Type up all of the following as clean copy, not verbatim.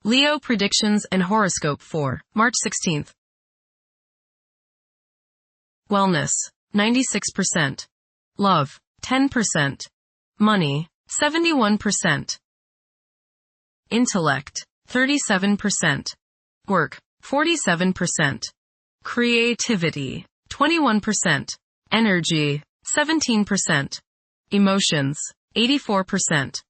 Leo predictions and horoscope for March 16th. Wellness, 96%. Love, 10%. Money, 71%. Intellect, 37%. Work, 47%. Creativity, 21%. Energy, 17%. Emotions, 84%.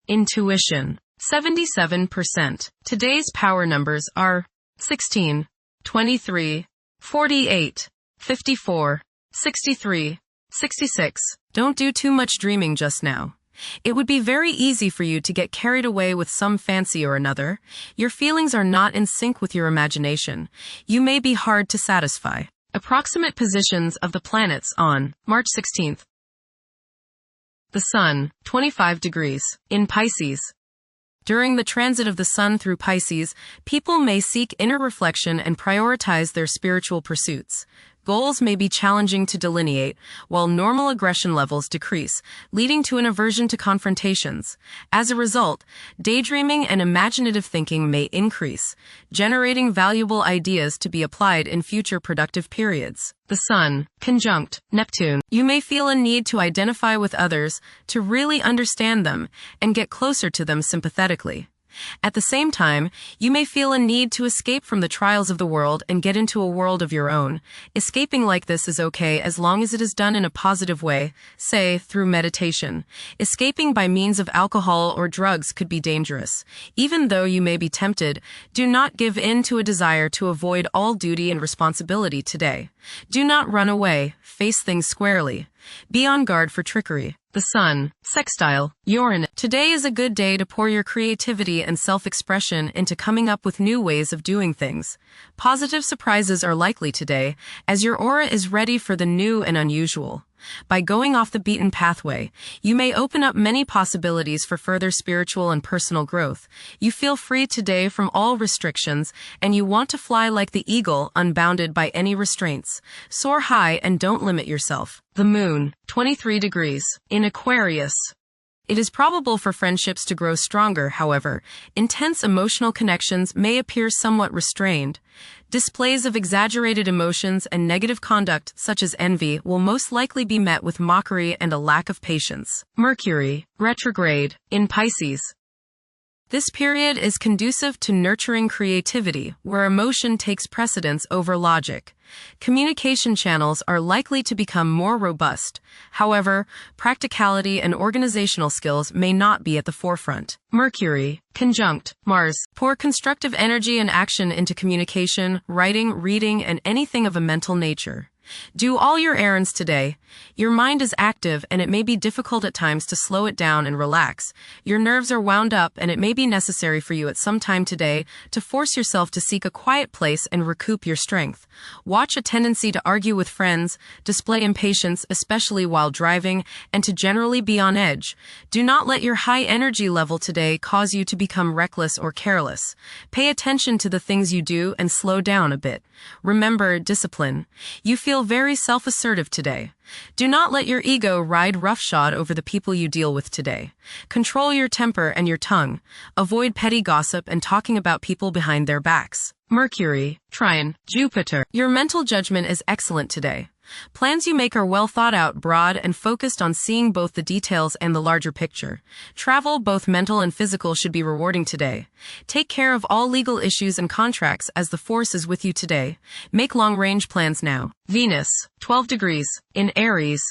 Intuition, 77%. Today's power numbers are 16, 23, 48, 54, 63, 66. Don't do too much dreaming just now. It would be very easy for you to get carried away with some fancy or another. Your feelings are not in sync with your imagination. You may be hard to satisfy. Approximate positions of the planets on March 16th. The Sun, 25 degrees, in Pisces. During the transit of the Sun through Pisces, people may seek inner reflection and prioritize their spiritual pursuits. Goals may be challenging to delineate, while normal aggression levels decrease, leading to an aversion to confrontations. As a result, daydreaming and imaginative thinking may increase, generating valuable ideas to be applied in future productive periods. The Sun, conjunct Neptune. You may feel a need to identify with others, to really understand them, and get closer to them sympathetically. At the same time, you may feel a need to escape from the trials of the world and get into a world of your own. Escaping like this is okay as long as it is done in a positive way, say, through meditation. Escaping by means of alcohol or drugs could be dangerous. Even though you may be tempted, do not give in to a desire to avoid all duty and responsibility today. Do not run away, face things squarely. Be on guard for trickery. The Sun, sextile Uranus. Today is a good day to pour your creativity and self-expression into coming up with new ways of doing things. Positive surprises are likely today, as your aura is ready for the new and unusual. By going off the beaten pathway, you may open up many possibilities for further spiritual and personal growth. You feel free today from all restrictions, and you want to fly like the eagle, unbounded by any restraints. Soar high and don't limit yourself. The Moon, 23 degrees, in Aquarius. It is probable for friendships to grow stronger, however. Intense emotional connections may appear somewhat restrained. Displays of exaggerated emotions and negative conduct, such as envy, will most likely be met with mockery and a lack of patience. Mercury, retrograde, in Pisces. This period is conducive to nurturing creativity, where emotion takes precedence over logic. Communication channels are likely to become more robust. However, practicality and organizational skills may not be at the forefront. Mercury, conjunct Mars. Pour constructive energy and action into communication, writing, reading, and anything of a mental nature. Do all your errands today. Your mind is active and it may be difficult at times to slow it down and relax. Your nerves are wound up and it may be necessary for you at some time today to force yourself to seek a quiet place and recoup your strength. Watch a tendency to argue with friends, display impatience, especially while driving, and to generally be on edge. Do not let your high energy level today cause you to become reckless or careless. Pay attention to the things you do and slow down a bit. Remember discipline. You feel very self-assertive today. Do not let your ego ride roughshod over the people you deal with today. Control your temper and your tongue. Avoid petty gossip and talking about people behind their backs. Mercury, trine Jupiter. Your mental judgment is excellent today. Plans you make are well thought out, broad, and focused on seeing both the details and the larger picture. Travel, both mental and physical, should be rewarding today. Take care of all legal issues and contracts as the force is with you today. Make long-range plans now. Venus, 12 degrees, in Aries.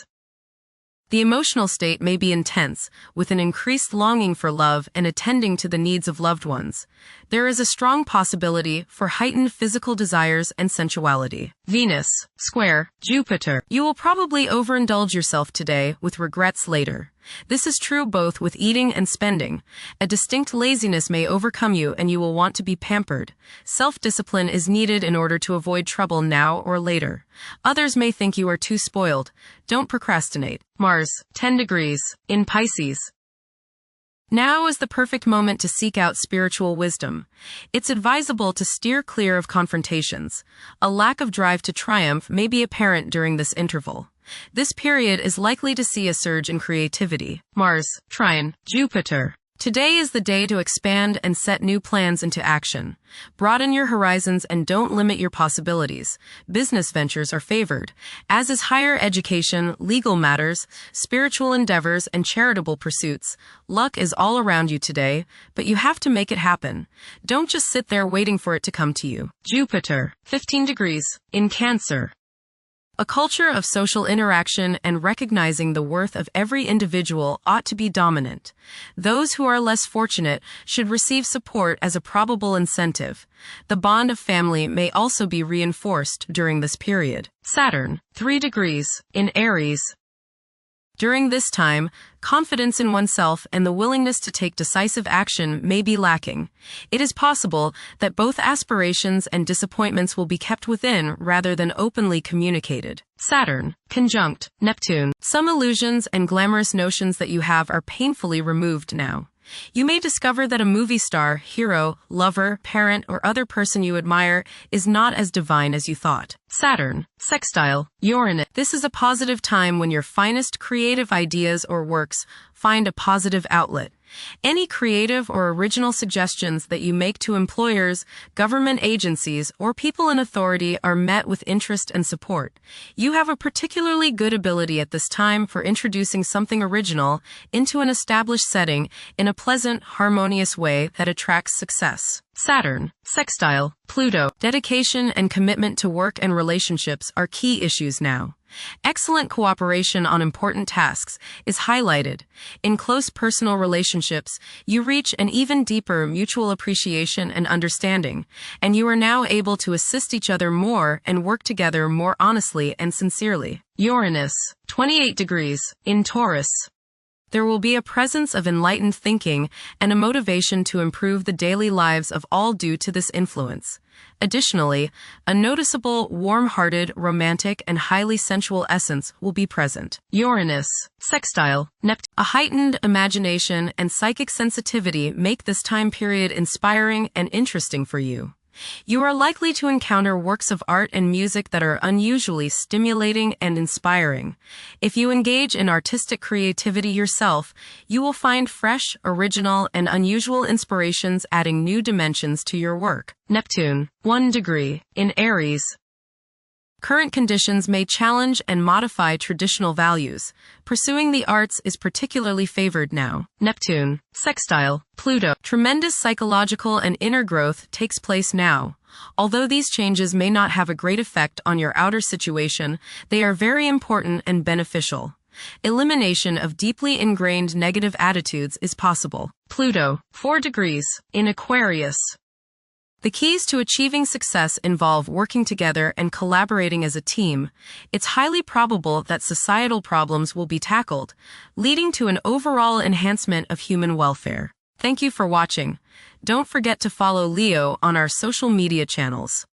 The emotional state may be intense, with an increased longing for love and attending to the needs of loved ones. There is a strong possibility for heightened physical desires and sensuality. Venus, square Jupiter. You will probably overindulge yourself today with regrets later. This is true both with eating and spending. A distinct laziness may overcome you and you will want to be pampered. Self-discipline is needed in order to avoid trouble now or later. Others may think you are too spoiled. Don't procrastinate. Mars, 10 degrees, in Pisces. Now is the perfect moment to seek out spiritual wisdom. It's advisable to steer clear of confrontations. A lack of drive to triumph may be apparent during this interval. This period is likely to see a surge in creativity. Mars, trine Jupiter. Today is the day to expand and set new plans into action. Broaden your horizons and don't limit your possibilities. Business ventures are favored, as is higher education, legal matters, spiritual endeavors, and charitable pursuits. Luck is all around you today, but you have to make it happen. Don't just sit there waiting for it to come to you. Jupiter, 15 degrees, in Cancer. A culture of social interaction and recognizing the worth of every individual ought to be dominant. Those who are less fortunate should receive support as a probable incentive. The bond of family may also be reinforced during this period. Saturn, 3 degrees, in Aries. During this time, confidence in oneself and the willingness to take decisive action may be lacking. It is possible that both aspirations and disappointments will be kept within rather than openly communicated. Saturn, conjunct Neptune. Some illusions and glamorous notions that you have are painfully removed now. You may discover that a movie star, hero, lover, parent, or other person you admire is not as divine as you thought. Saturn, sextile Uranus. This is a positive time when your finest creative ideas or works find a positive outlet. Any creative or original suggestions that you make to employers, government agencies, or people in authority are met with interest and support. You have a particularly good ability at this time for introducing something original into an established setting in a pleasant, harmonious way that attracts success. Saturn, sextile Pluto. Dedication and commitment to work and relationships are key issues now. Excellent cooperation on important tasks is highlighted. In close personal relationships, you reach an even deeper mutual appreciation and understanding, and you are now able to assist each other more and work together more honestly and sincerely. Uranus, 28 degrees, in Taurus. There will be a presence of enlightened thinking and a motivation to improve the daily lives of all due to this influence. Additionally, a noticeable, warm-hearted, romantic, and highly sensual essence will be present. Uranus, sextile Neptune. A heightened imagination and psychic sensitivity make this time period inspiring and interesting for you. You are likely to encounter works of art and music that are unusually stimulating and inspiring. If you engage in artistic creativity yourself, you will find fresh, original, and unusual inspirations adding new dimensions to your work. Neptune, 1 degree, in Aries. Current conditions may challenge and modify traditional values. Pursuing the arts is particularly favored now. Neptune, sextile Pluto. Tremendous psychological and inner growth takes place now. Although these changes may not have a great effect on your outer situation, they are very important and beneficial. Elimination of deeply ingrained negative attitudes is possible. Pluto, 4 degrees, in Aquarius. The keys to achieving success involve working together and collaborating as a team. It's highly probable that societal problems will be tackled, leading to an overall enhancement of human welfare. Thank you for watching. Don't forget to follow Leo on our social media channels.